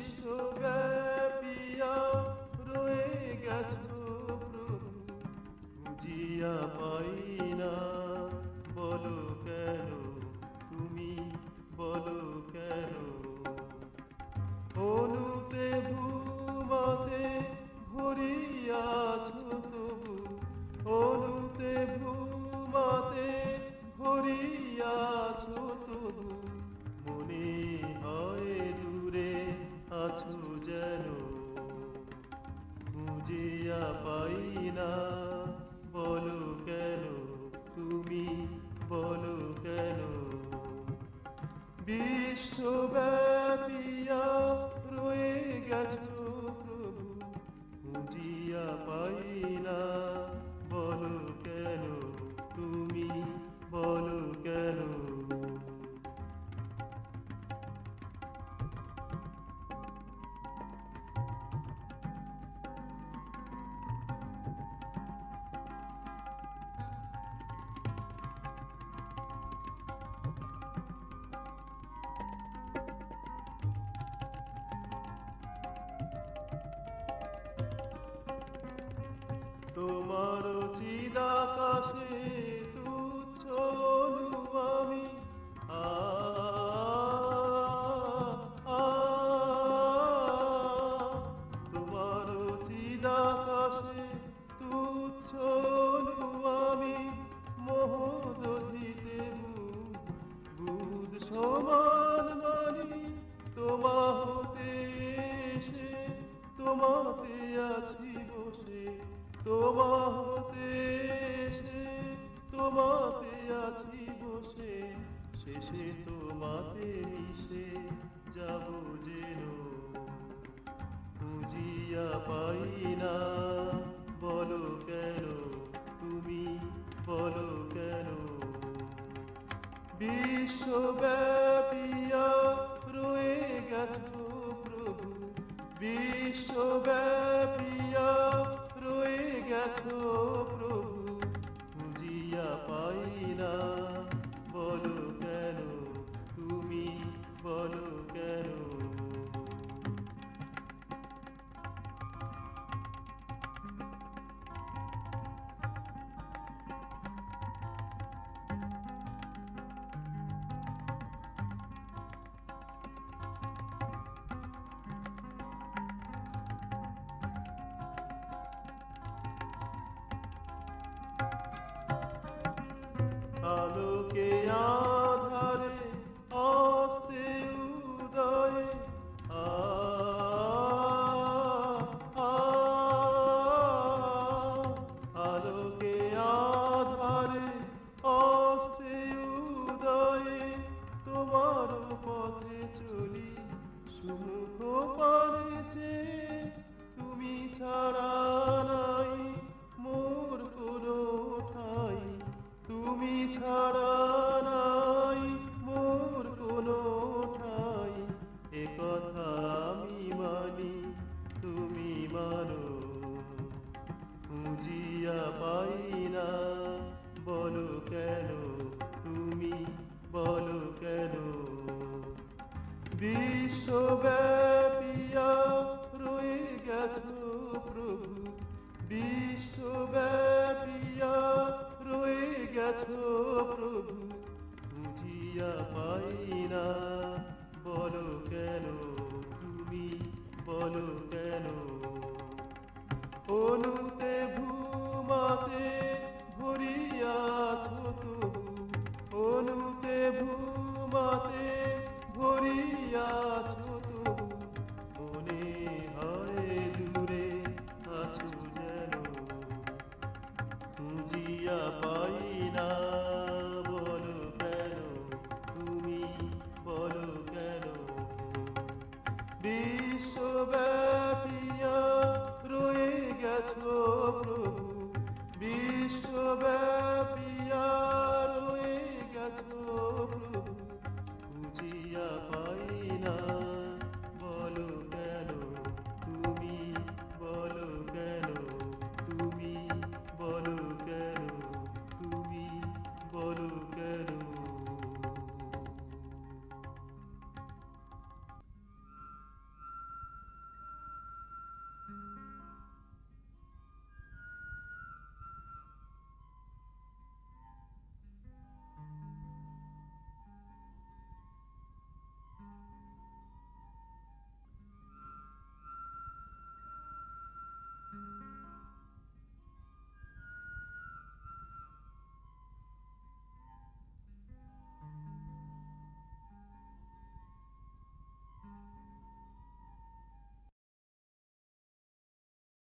বিশ্বব্যাপিয়া রয়ে গেছো প্রভু, খুঁজিয়া পাই না। বলো কেন, তুমি বলো কেন? অনুতে ভূমাতে ভরিয়াছ তবু, অনুতে ভূমাতে ভরিয়াছ তবু, মনে হয় দূরে আছো যেন, খুঁজিয়া পাই না। বলো কেন, তুমি বলো কেন? বিশ্বব্যাপিয়া রয়ে গেছো প্রভু, খুঁজিয়া পাই না। বলো কেন, তুমি বলো কেন? তোমার চিদাকাশে তুচ্ছ আমি, আ আ, তোমার চিদাকাশে তুচ্ছ আমি, মোহদধিতে বুধ সমান মানি। তোমা হতে এসে তোমাতে আছি বসে, তোমা হতে এসে তোমাতে আছি বসে, শেষে তোমাতে মিশে যাব যেন, খুঁজিয়া পাই না। বলো কেন, তুমি বলো কেন? বিশ্বব্যাপিয়া রয়ে গেছো প্রভু, বিশ্বব্যাপিয়া রয়ে গেছো প্রভু, খুঁজিয়া পাই না। বলো কেন, তুমি বলো কেন? আলোকে আধারে আস্তে উদয়ে, আ আ, আলোকে আধারে আস্তে উদয়ে, তোমার পথে চলি সুমুখ পানে চেয়ে। তুমি ছাড়া নাই মোর কোনো ঠাই, তুমি ছাড়া নাই মোর কোনো ঠাই। এ কথা আমি মানি, তুমি মানো, খুঁজিয়া পাই না। বলো কেন, তুমি বলো কেন? বিশ্বব্যাপিয়া রয়ে গেছো প্রভু, বিশ্বব্যাপিয়া রয়ে গেছো প্রভু, খুঁজিয়া পাই না। বলো কেন, তুমি বলো কেন? অনুতে ভূমাতে ভরিয়াছ তবু, অনুতে ভূমাতে ভরিয়াছ তবু, মনে হয় দূরে আছো যেন, খুঁজিয়া পাই না। বলো কেন, তুমি বলো কেন? বিশ্বব্যাপিয়া রয়ে গেছো প্রভু, বিশ্বব্যাপিয়া রয়ে গেছো প্রভু, খুঁজিয়া